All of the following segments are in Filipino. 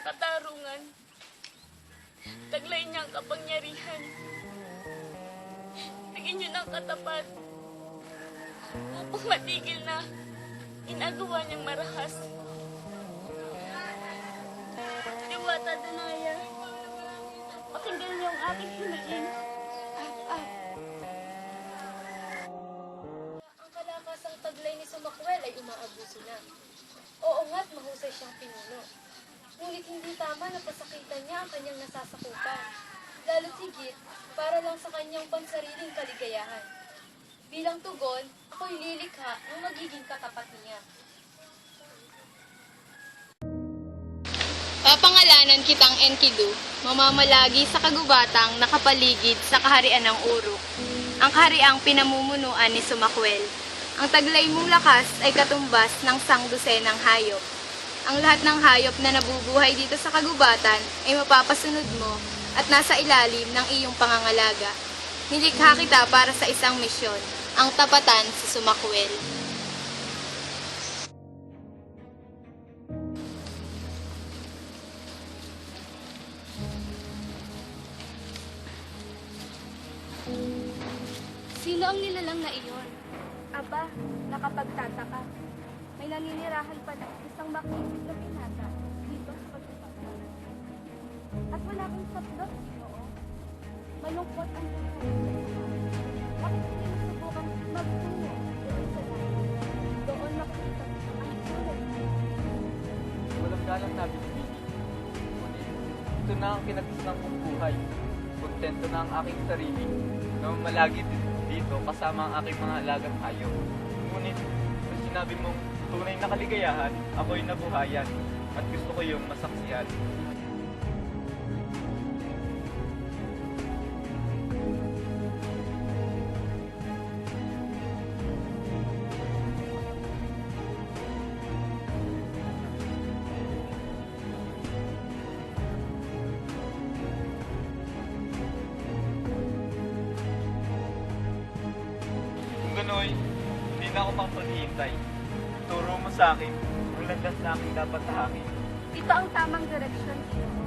katarungan. Taglay niya ang kapangyarihan. Bigyan niyo ng katapat upang matigil na ginagawa niyang marahas. Diwata Danaya, pakinggan niyo ang aking hinaing. Ang kalakasang taglay ni Sumakwel ay umaabuso na. Oo nga't mahusay siyang pinuno. Ngunit hindi tama na pasakitan niya ang kanyang nasasakupan. Lalo't higit para lang sa kanyang pansariling kaligayahan. Bilang tugon, ako'y lilikha ng magiging katapat niya. Papangalanan kitang Enkidu, mamamalagi sa kagubatang nakapaligid sa kaharian ng Uruk. Ang kahariang pinamumunuan ni Sumakwel. Ang taglay mong lakas ay katumbas ng sangdosenang hayop. Ang lahat ng hayop na nabubuhay dito sa kagubatan ay mapapasunod mo at nasa ilalim ng iyong pangangalaga. Nilikha kita para sa isang misyon, ang tapatan si Sumakwel. Sino ang nilalang na iyon? Aba, nakapagtataka. May naninirahan pala isang makisip na binata dito sa pagkakataon. At wala kang saplot, oo. Malungkot ang buhay. Bakit hindi mo subukan magtungo doon sa langit? Doon makikita ang tulad. Walang galang na binibigay. Ngunit, ito na ang kinagisnan kong buhay. Kontento na ang aking sarili na malagi dito kasama ang aking mga alagang hayop. Ngunit, kung sinabi mong tunay na kaligayahan, ako'y nabuhayan at gusto ko yung masaksihan. Kung gano'y, hindi na ako paghihintay. Turo mo sa akin ang landas na aking dapat tahakin. Ito ang tamang direksyon, Ginoo.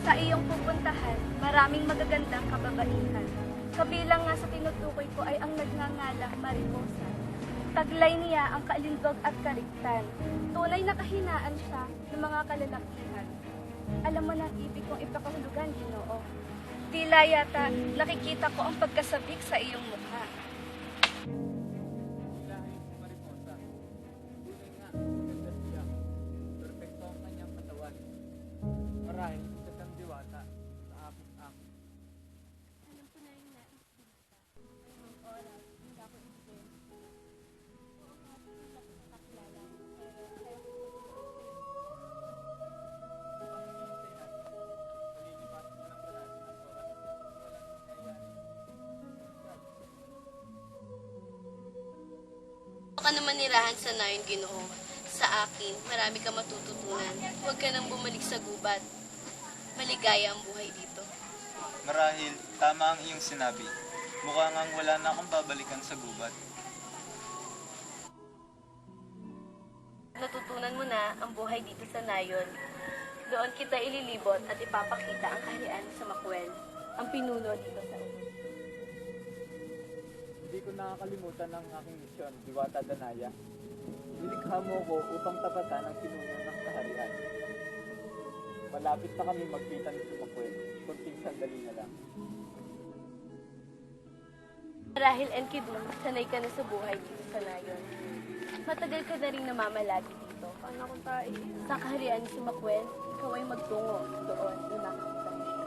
Sa iyong pupuntahan, maraming magagandang kababaihan. Kabilang nga sa tinutukoy ko ay ang nagngangalang Mariposa. Taglay niya ang kaalindog at kariktan. Tunay na kahinaan siya ng mga kalalakihan. Alam mo na ang ibig kong ipakahulugan, Ginoo. Tila yata nakikita ko ang pagkasabik sa iyong mukha. Ilahin si Mariposa. Tunay nga, maganda siya. Perfecto ang kanyang katawan. Marahil isa siyang diwata sa aking aking. Alam ko na rin na ang oras, hindi ako ibigay. Oo nga, hindi ako nakakilala. Kaya ko Ka naman nirahan sa nayon, Ginoo. Sa akin, marami ka matututunan. Huwag ka nang bumalik sa gubat. Maligaya ang buhay dito. Marahil, tama ang iyong sinabi. Mukha ngang wala na akong babalikan sa gubat. Natutunan mo na ang buhay dito sa nayon. Doon kita ililibot at ipapakita ang kaharian sa Makwel, ang pinuno dito sa Uruk. Hindi ko nakakalimutan ang aking misyon, Diwata Danaya. Nilikha mo ko upang tapatan ang pinuno ng kaharian. Malapit na kami magkita ni Sumakwel. Kunting sandali na lang. Marahil Enkidu, sanay ka na sa buhay dito sa nayon. Matagal ka na rin namamalagi dito. paano kung tayo? Sa kaharian ni Sumakwel, ikaw ay magtungo doon na nakikita mo siya.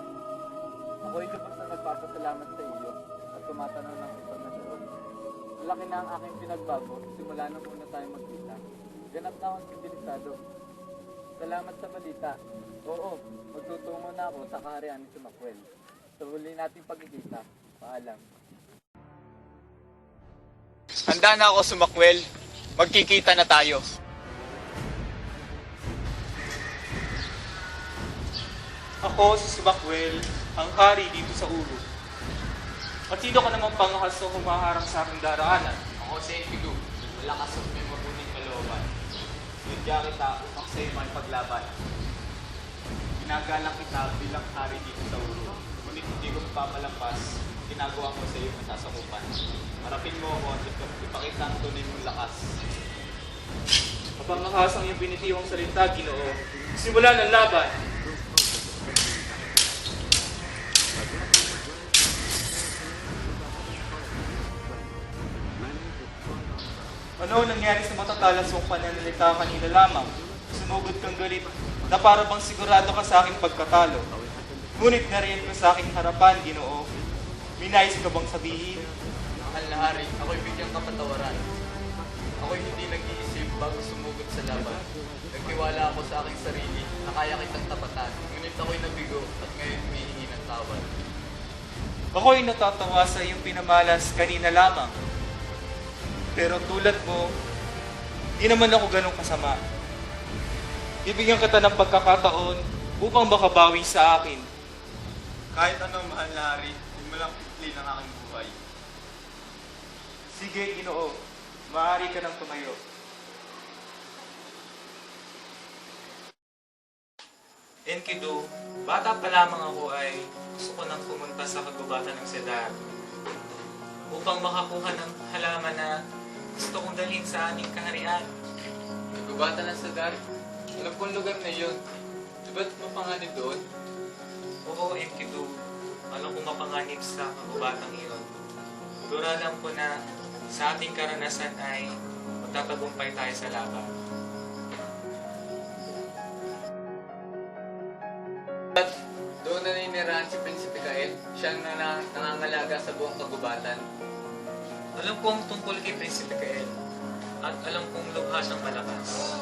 Ako'y lubos na nagpapasalamat sa iyo at tumatanaw ng impormasyon. Malaki na ang aking pinagbago simula nung una tayo magkita. Ganap na akong sibilisado. Salamat sa balita. Oo, magtutungo na ako sa kaharian ni Sumakwel. Sa huli nating pagkikita. Paalam. Handa na ako, Sumakwel. Magkikita na tayo. Ako si Sumakwel, ang hari dito sa Uruk. At sino ka namang pangahas na humaharang sa aking daraanan? Ako si Enkidu, malakas at may mabuting kalooban. Yun diya kita upang sa'yo makipaglaban. Ginagalang kita bilang hari dito sa Uro. Ngunit hindi ko papalampas, ginagawa ko sa iyo masasakupan. Harapin mo ako at ipakita ang tunay mong lakas. Habang nakasang yung binitiwang salita, Ginoo, simula ng laban. Ano ang nangyari sa matatalas mong pananalita kanina lamang? Sumugod kang galit na para bang sigurado ka sa aking pagkatalo. Ngunit nariyan ko sa aking harapan, Ginoo. May nais ka bang sabihin? Mahal na hari, ako'y bigyang kapatawaran. Ako'y hindi nag-iisip bago sumugod sa laban. Nagtiwala ako sa aking sarili na kaya kitang tapatan. Ngunit ako'y nabigo at ngayon humihingi ng tawad. Ako'y natatawa sa iyong pinamalas kanina lamang. Pero tulad mo, di naman ako ganong kasama. Ibigyan kita ng pagkakataon upang makabawi sa akin. Kahit anong mahal na hari, hindi mo lang pitli ng aking buhay. Sige, Ginoo, maaari ka nang tumayo. Enkidu, bata pa lamang ako ay gusto ko nang pumunta sa kagubatan ng Cedar upang makakuha ng halaman na gusto kong dalhin sa aming kaharian. Nagubatan ng Sadar. Alam kong lugar na yun. Di ba't mapanganib doon? Oo, Enkidu, alam kong mapanganib sa kagubatang iyon. Pero alam ko na sa ating karanasan ay magtatagumpay tayo sa laban. At doon na ninirahan si Prinsipe Kael. Siya ang nangangalaga sa buong kagubatan. Alam kong tungkol kay Prinsipe Kael at alam kong lubha siyang malakas.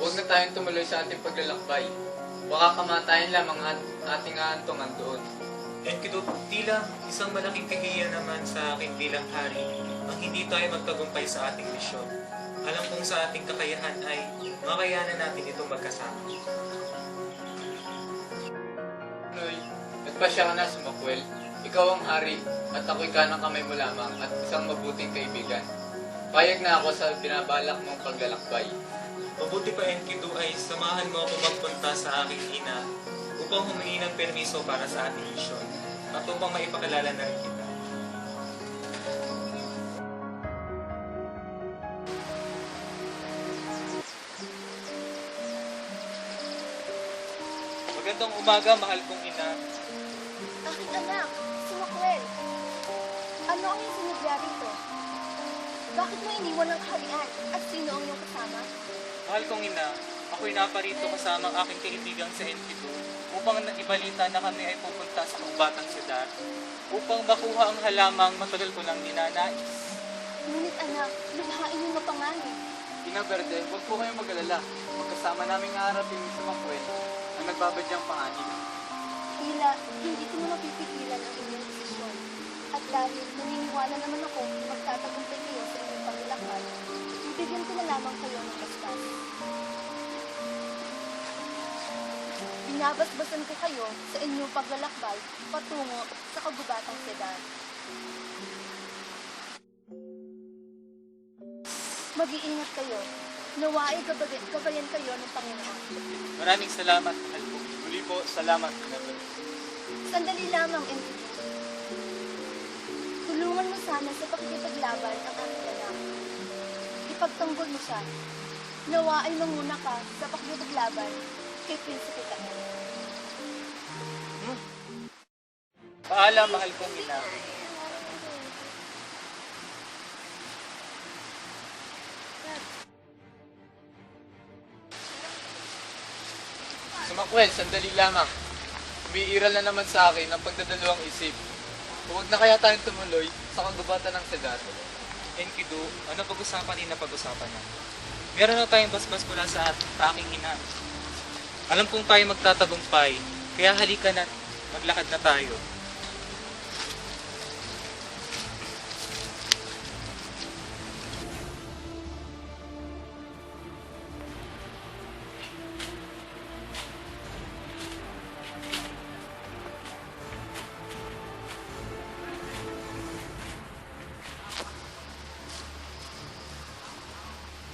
Huwag na tayong tumuloy sa ating paglalakbay. Baka kamatayan lamang ating aantungan doon. Enkidu, tila isang malaking kahiya naman sa akin bilang hari ang hindi tayo magtagumpay sa ating misyon. Alam kong sa ating kakayahan ay makayanan natin ito magkasama. Noy, nagpasya ka na, Sumakwel. Ikaw ang hari at ako'y kanang kamay mo lamang at isang mabuting kaibigan. Payag na ako sa binabalak mong paglalakbay. Mabuti pa, Enkidu, ay samahan mo ako magpunta sa aking ina upang humingi ng permiso para sa ating misyon at upang maipakilala na rin kita. Magandang umaga, mahal kong ina. Aking anak, si Makwel. Ano ang iyong sinadya rito? Bakit mo iniwan ang kaharian at sino ang iyong kasama? Mahal kong ina, ako'y naparito kasama ang aking kaibigang sa Enkidu upang ibalita na kami ay pupunta sa kabatang Cedar upang makuha ang halamang matagal ko nang ninanais. Ngunit anak, lubhain yung mapanganib. Ina Verde, huwag po kayong mag-alala. Magkasama naming haharapin sa Makwel ang nagbabadyang panganib. Tila, hindi ko na mapipigilan ang inyong desisyon. At dahil naniniwala naman ako kung magtatagumpay kayo sa inyong paglalakad, bibigyan ko na lamang kayo ng basbas. Binabasbasan ko kayo sa inyong paglalakbay patungo sa kagubatang Cedar. Mag-iingat kayo. Nawa ay gabayan kayo ng Panginoon. Maraming salamat, mahal ko. Muli po, salamat, Ina Verde. Sandali lamang, Enkidu. Tulungan mo sana sa pakikipaglaban ang aking anak. Ipagtanggol mo siya. Nawa ay manguna ka sa pakikipaglaban kay Prinsipe Kael. Paalam, mahal kong ina. Sumakwel, sandali lamang. Umiiral na naman sa akin ang pagdadalawang isip. Huwag na kaya tayong tumuloy sa kagubatan ng Cedar. Enkidu, ano pag-usapan din na pag-usapan na? Meron na tayong basbas mula sa aking ina. Alam kong tayo magtatagumpay, kaya halika na, maglakad na tayo.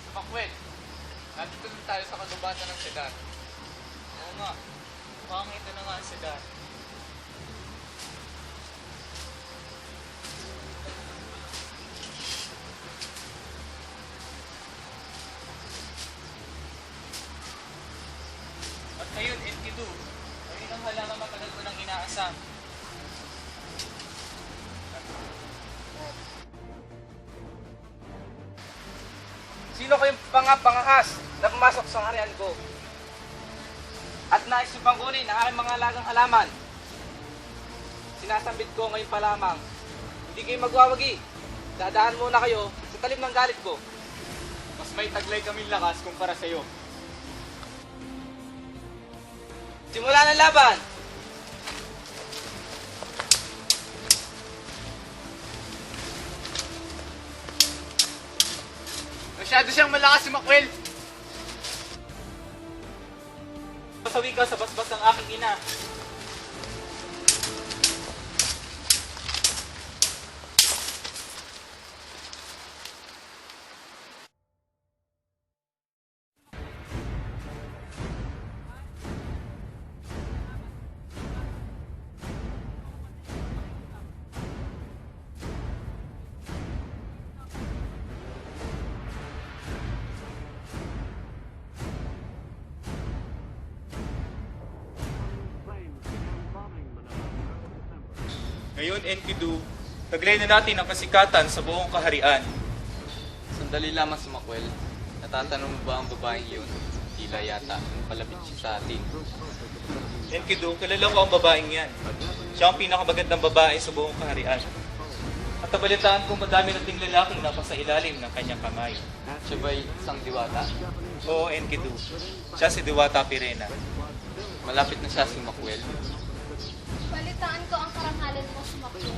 Sumakwel, Nandito na tayo sa kagubatan ng Sedan. Oo nga. Mukhang ito na nga ang sedan. At ngayon, Enkidu, ayun ang halangang matagal ko nang inaasam. Sino kayong pangahas na pumasok sa harian ko? At nais yung pangkunin ang aking mga alagang halaman. Sinasambit ko ngayon pa lamang. Hindi kayo magwawagi. Dadaan muna kayo sa talim ng galit ko. Mas may taglay kaming lakas kumpara sa'yo. Simula ng laban! Masyado siyang malakas si Makwel. Pasawi ka sa basbas ng aking ina. Ngayon, Enkidu, taglay na natin ang kasikatan sa buong kaharian. Sandali lamang si Makwel. Natatanong mo ba ang babaeng yun? Tila yata, palapit siya sa atin. Enkidu, kilala ko ang babaeng yan. Siya ang pinakamagandang babae sa buong kaharian. At nabalitaan kong madami nating lalaking napasa ilalim ng kanyang kamay. Siya ba'y isang diwata? Oo, Enkidu. Siya si Diwata Pirena. Malapit na siya si Makwel. Balitaan ko ang karangalan mo, Sumakwel.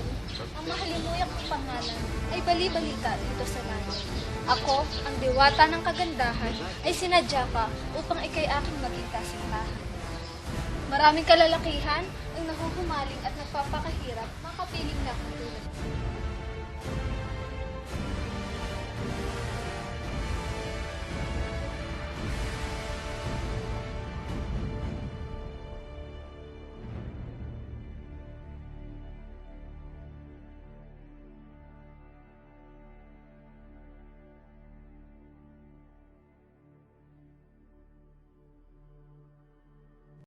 Ang mahalimuyak ng pangalan ay bali-balita dito sa langit. Ako, ang diwata ng kagandahan, ay sinadya ka upang ikay aking maging kasintahan. Maraming kalalakihan ang nahuhumaling at nagpapakahirap makapiling na katulad mo.